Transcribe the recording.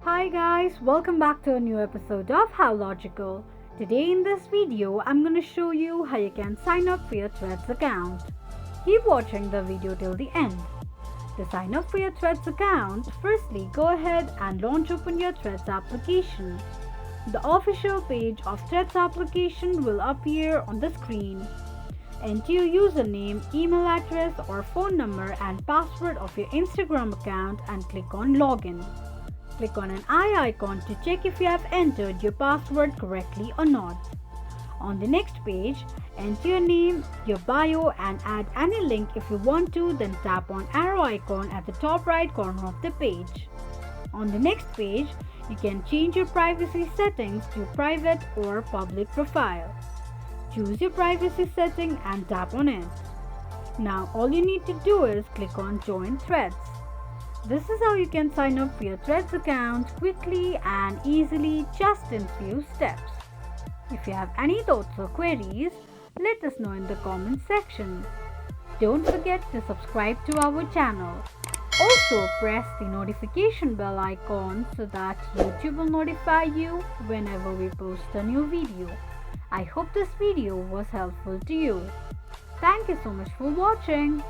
Hi guys, welcome back to a new episode of How Logical. Today in this video, I'm going to show you how you can sign up for your Threads account. Keep watching the video till the end. To sign up for your Threads account, firstly go ahead and open your Threads application. The official page of Threads application will appear on the screen. Enter your username, email address or phone number and password of your Instagram account and click on login. Click on an eye icon to check if you have entered your password correctly or not. On the next page, enter your name, your bio and add any link if you want to, then tap on arrow icon at the top right corner of the page. On the next page, you can change your privacy settings to private or public profile. Choose your privacy setting and tap on it. Now all you need to do is click on Join Threads. This is how you can sign up for your Threads account quickly and easily just in few steps. If you have any thoughts or queries, let us know in the comment section. Don't forget to subscribe to our channel. Also press the notification bell icon so that YouTube will notify you whenever we post a new video. I hope this video was helpful to you. Thank you so much for watching.